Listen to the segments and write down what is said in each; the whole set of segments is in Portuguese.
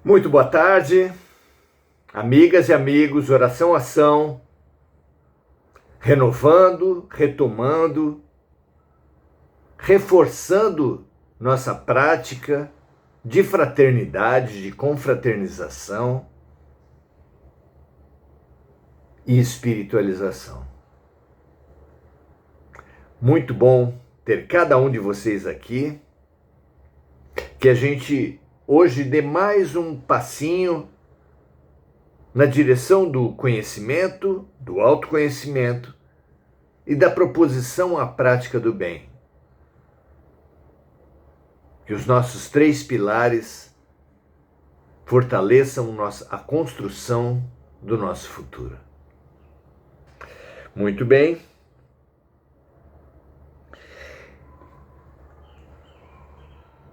Muito boa tarde, amigas e amigos, oração ação, renovando, retomando, reforçando nossa prática de fraternidade, de confraternização e espiritualização. Muito bom ter cada um de vocês aqui, que a gente hoje dê mais um passinho na direção do conhecimento, do autoconhecimento e da proposição à prática do bem. Que os nossos três pilares fortaleçam a construção do nosso futuro. Muito bem.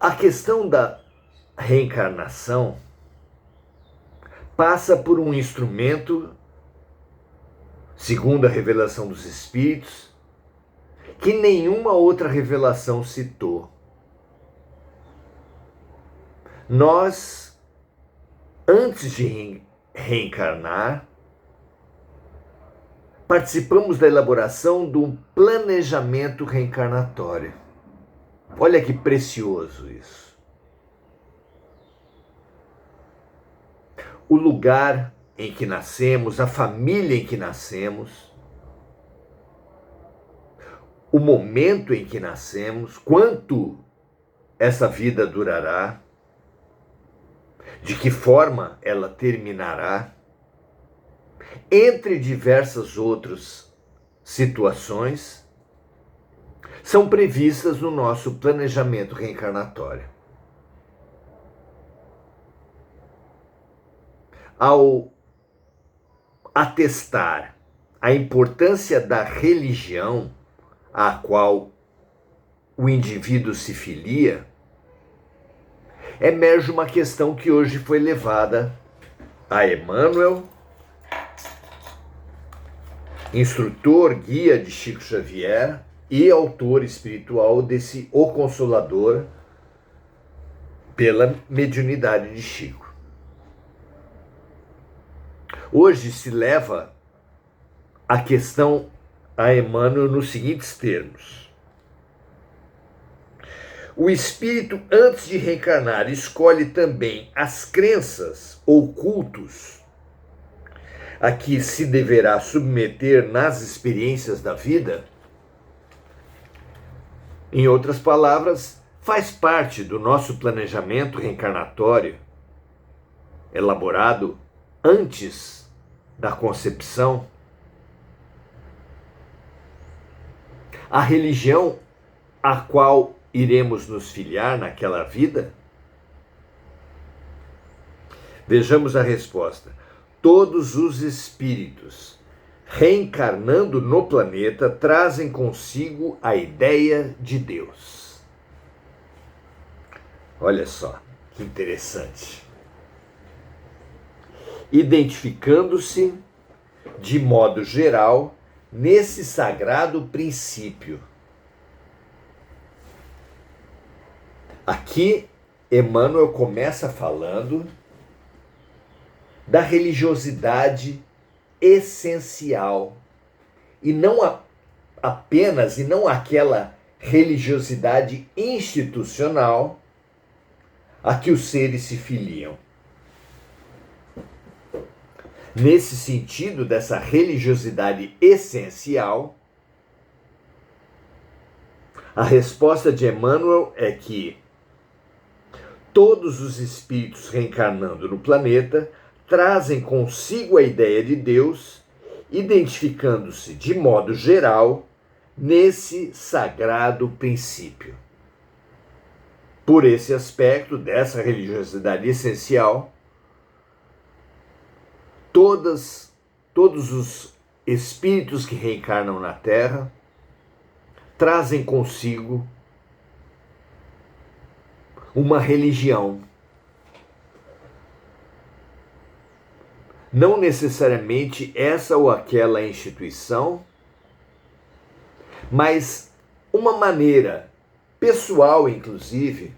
A questão da reencarnação passa por um instrumento, segundo a revelação dos Espíritos, que nenhuma outra revelação citou. Nós, antes de reencarnar, participamos da elaboração de um planejamento reencarnatório. Olha que precioso isso. O lugar em que nascemos, a família em que nascemos, o momento em que nascemos, quanto essa vida durará, de que forma ela terminará, entre diversas outras situações, são previstas no nosso planejamento reencarnatório. Ao atestar a importância da religião à qual o indivíduo se filia, emerge uma questão que hoje foi levada a Emmanuel, instrutor, guia de Chico Xavier e autor espiritual desse O Consolador, pela mediunidade de Chico. Hoje se leva a questão a Emmanuel nos seguintes termos: o espírito, antes de reencarnar, escolhe também as crenças ou cultos a que se deverá submeter nas experiências da vida? Em outras palavras, faz parte do nosso planejamento reencarnatório, elaborado antes da concepção, a religião a qual iremos nos filiar naquela vida? Vejamos a resposta. Todos os espíritos reencarnando no planeta trazem consigo a ideia de Deus. Olha só, que interessante. Identificando-se, de modo geral, nesse sagrado princípio. Aqui, Emmanuel começa falando da religiosidade essencial, e não apenas, e não aquela religiosidade institucional a que os seres se filiam. Nesse sentido, dessa religiosidade essencial, a resposta de Emmanuel é que todos os espíritos reencarnando no planeta trazem consigo a ideia de Deus, identificando-se de modo geral nesse sagrado princípio. Por esse aspecto dessa religiosidade essencial, todos os espíritos que reencarnam na Terra trazem consigo uma religião. Não necessariamente essa ou aquela instituição, mas uma maneira pessoal, inclusive,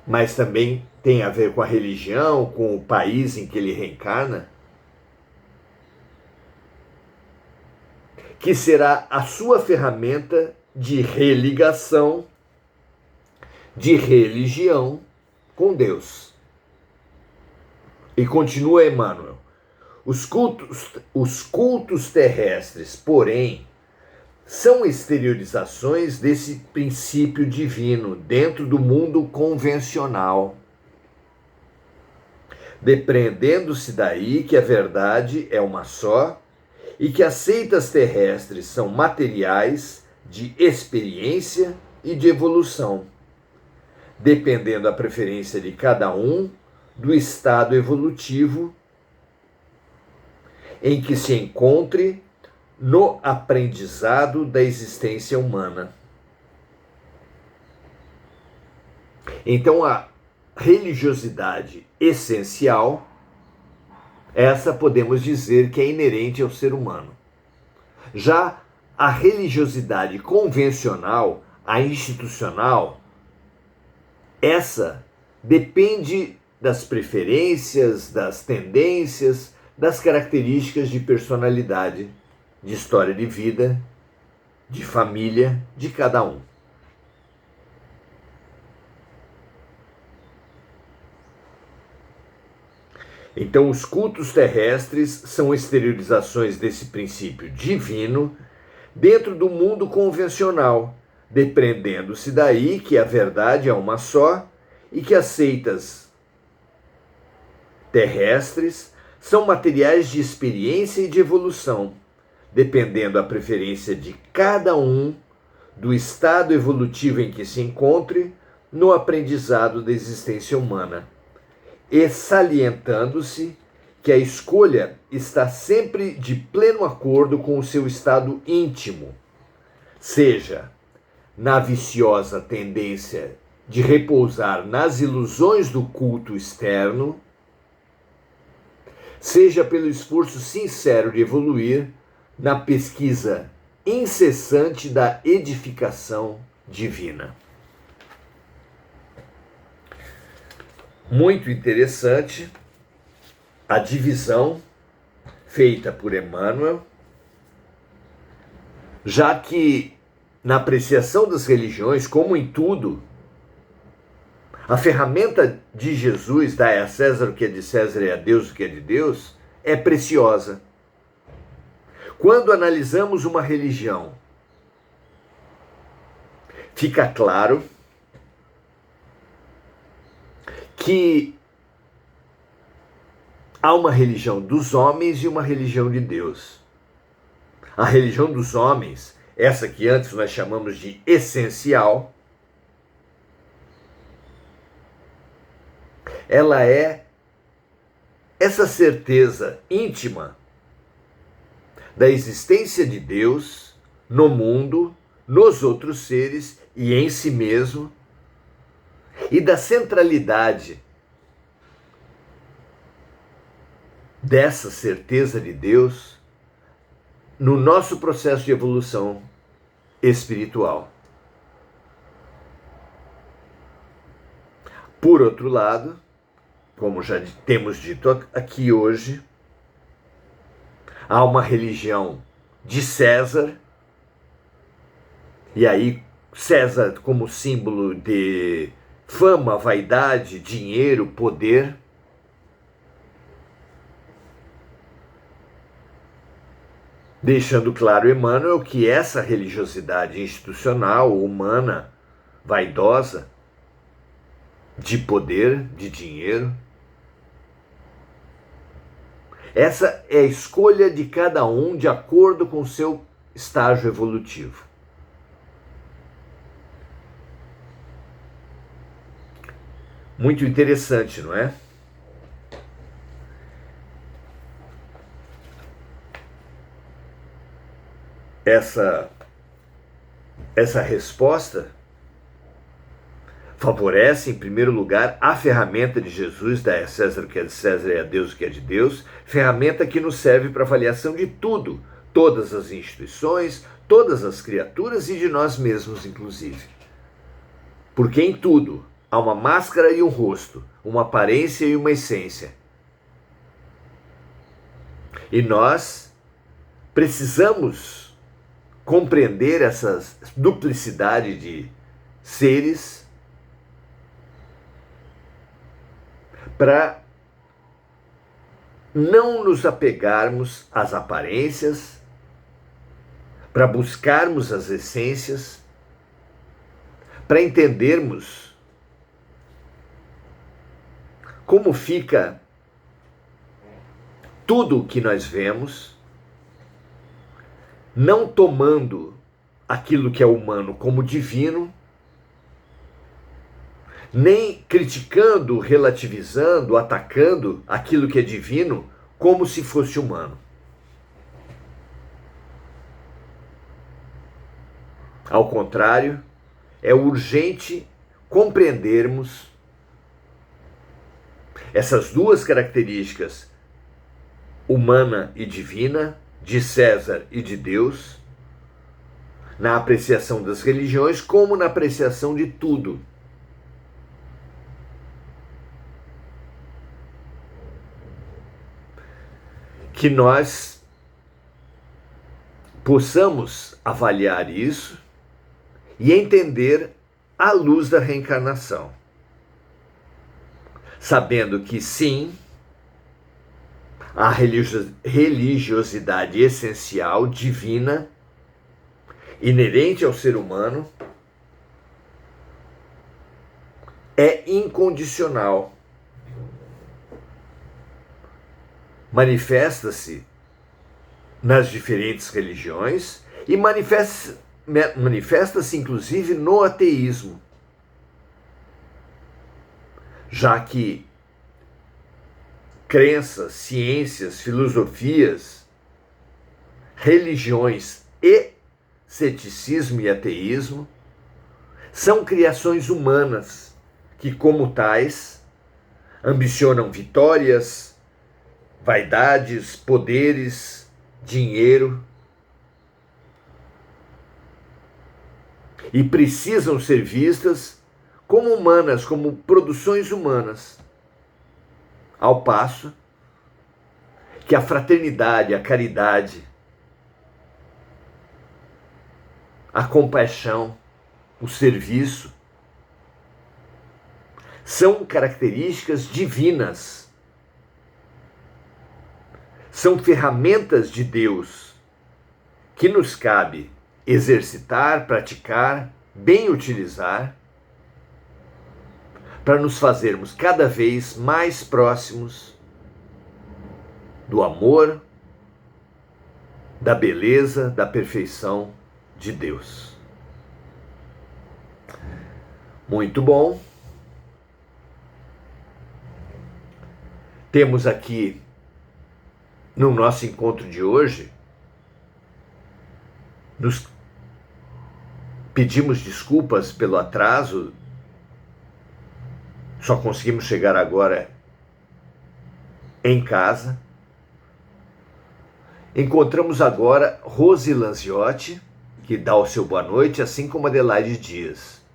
mas também tem a ver com a religião, com o país em que ele reencarna, que será a sua ferramenta de religação, de religião com Deus. E continua Emmanuel. Os cultos terrestres, porém, são exteriorizações desse princípio divino dentro do mundo convencional, depreendendo-se daí que a verdade é uma só e que as seitas terrestres são materiais de experiência e de evolução, dependendo a preferência de cada um do estado evolutivo em que se encontre no aprendizado da existência humana. Então, a religiosidade essencial, essa podemos dizer que é inerente ao ser humano. Já a religiosidade convencional, a institucional, essa depende das preferências, das tendências, das características de personalidade, de história de vida, de família de cada um. Então, os cultos terrestres são exteriorizações desse princípio divino dentro do mundo convencional, depreendendo-se daí que a verdade é uma só e que as seitas terrestres são materiais de experiência e de evolução, dependendo a preferência de cada um do estado evolutivo em que se encontre no aprendizado da existência humana, e salientando-se que a escolha está sempre de pleno acordo com o seu estado íntimo, seja na viciosa tendência de repousar nas ilusões do culto externo, seja pelo esforço sincero de evoluir na pesquisa incessante da edificação divina. Muito interessante a divisão feita por Emmanuel, já que na apreciação das religiões, como em tudo, a ferramenta de Jesus, dai a César o que é de César e a Deus o que é de Deus, é preciosa. Quando analisamos uma religião, fica claro que há uma religião dos homens e uma religião de Deus. A religião dos homens, essa que antes nós chamamos de essencial, ela é essa certeza íntima da existência de Deus no mundo, nos outros seres e em si mesmo, e da centralidade dessa certeza de Deus no nosso processo de evolução espiritual. Por outro lado, como já temos dito aqui hoje, há uma religião de César, e aí César como símbolo de fama, vaidade, dinheiro, poder. Deixando claro Emmanuel que essa religiosidade institucional, humana, vaidosa, de poder, de dinheiro, essa é a escolha de cada um de acordo com o seu estágio evolutivo. Muito interessante, não é? Essa resposta favorece, em primeiro lugar, a ferramenta de Jesus, dai a César o que é de César e a Deus o que é de Deus, ferramenta que nos serve para avaliação de tudo, todas as instituições, todas as criaturas e de nós mesmos, inclusive. Porque em tudo há uma máscara e um rosto, uma aparência e uma essência. E nós precisamos compreender essa duplicidade de seres para não nos apegarmos às aparências, para buscarmos as essências, para entendermos como fica tudo o que nós vemos, não tomando aquilo que é humano como divino, nem criticando, relativizando, atacando aquilo que é divino como se fosse humano. Ao contrário, é urgente compreendermos essas duas características, humana e divina, de César e de Deus, na apreciação das religiões, como na apreciação de tudo. Que nós possamos avaliar isso e entender à luz da reencarnação, sabendo que sim, a religiosidade essencial, divina, inerente ao ser humano, é incondicional. Manifesta-se nas diferentes religiões e manifesta-se inclusive no ateísmo, já que crenças, ciências, filosofias, religiões e ceticismo e ateísmo são criações humanas que, como tais, ambicionam vitórias, vaidades, poderes, dinheiro e precisam ser vistas como humanas, como produções humanas, ao passo que a fraternidade, a caridade, a compaixão, o serviço são características divinas. São ferramentas de Deus que nos cabe exercitar, praticar, bem utilizar, para nos fazermos cada vez mais próximos do amor, da beleza, da perfeição de Deus. Muito bom. Temos aqui no nosso encontro de hoje, nos pedimos desculpas pelo atraso, só conseguimos chegar agora em casa. Encontramos agora Rose Lanziotti, que dá o seu boa noite, assim como Adelaide Dias.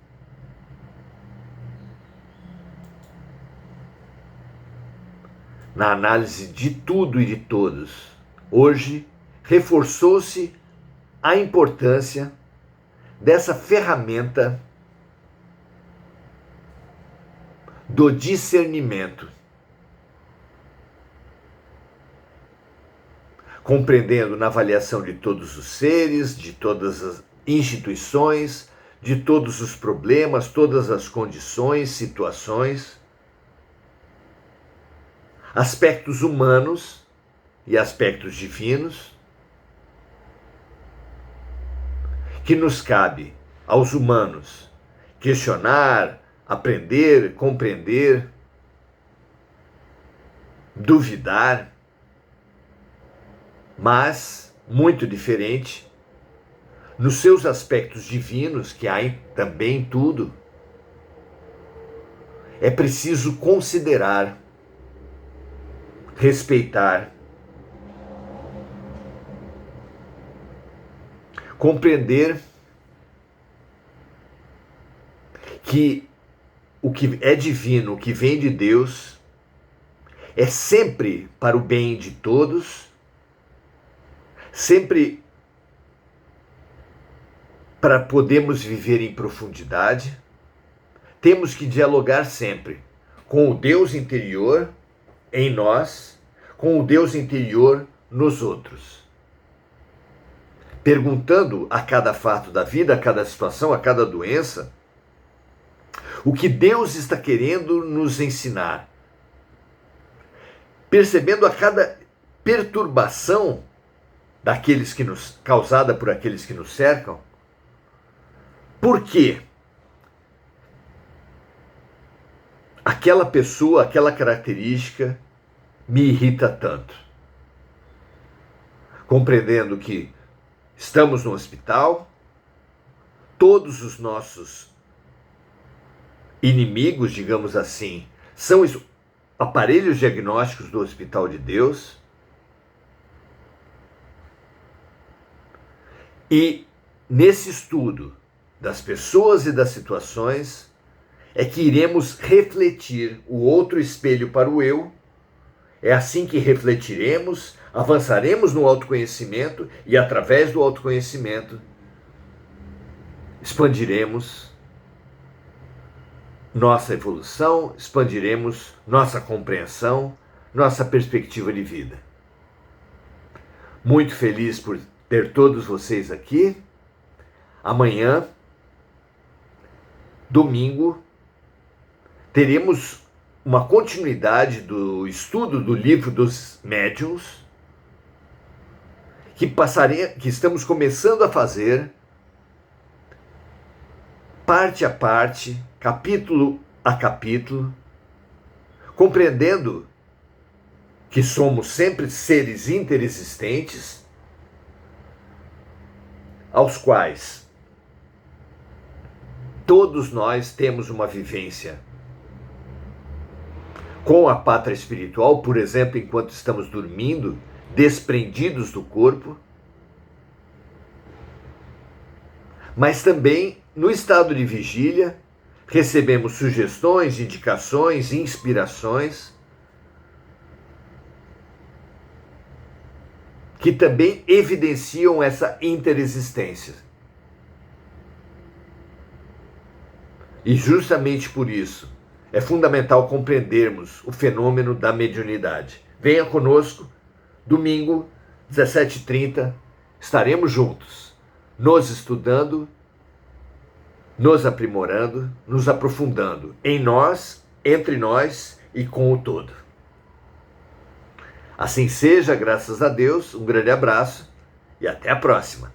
Na análise de tudo e de todos, hoje reforçou-se a importância dessa ferramenta do discernimento, compreendendo na avaliação de todos os seres, de todas as instituições, de todos os problemas, todas as condições, situações, aspectos humanos e aspectos divinos, que nos cabe aos humanos questionar, aprender, compreender, duvidar, mas muito diferente nos seus aspectos divinos, que há também em tudo. É preciso considerar, respeitar, compreender que o que é divino, o que vem de Deus, é sempre para o bem de todos, sempre para podermos viver em profundidade. Temos que dialogar sempre com o Deus interior em nós, com o Deus interior nos outros. Perguntando a cada fato da vida, a cada situação, a cada doença, o que Deus está querendo nos ensinar. Percebendo a cada perturbação causada por aqueles que nos cercam. Por quê? Aquela pessoa, aquela característica me irrita tanto. Compreendendo que estamos no hospital, todos os nossos inimigos, digamos assim, são os aparelhos diagnósticos do Hospital de Deus. E nesse estudo das pessoas e das situações é que iremos refletir o outro espelho para o eu. É assim que refletiremos, avançaremos no autoconhecimento e, através do autoconhecimento, expandiremos nossa evolução, expandiremos nossa compreensão, nossa perspectiva de vida. Muito feliz por ter todos vocês aqui. Amanhã, domingo, teremos uma continuidade do estudo do livro dos médiuns, que estamos começando a fazer, parte a parte, capítulo a capítulo, compreendendo que somos sempre seres interexistentes, aos quais todos nós temos uma vivência com a pátria espiritual, por exemplo, enquanto estamos dormindo, desprendidos do corpo, mas também no estado de vigília, recebemos sugestões, indicações, inspirações, que também evidenciam essa interexistência. E justamente por isso, é fundamental compreendermos o fenômeno da mediunidade. Venha conosco, domingo, 17h30, estaremos juntos, nos estudando, nos aprimorando, nos aprofundando em nós, entre nós e com o todo. Assim seja, graças a Deus, um grande abraço e até a próxima.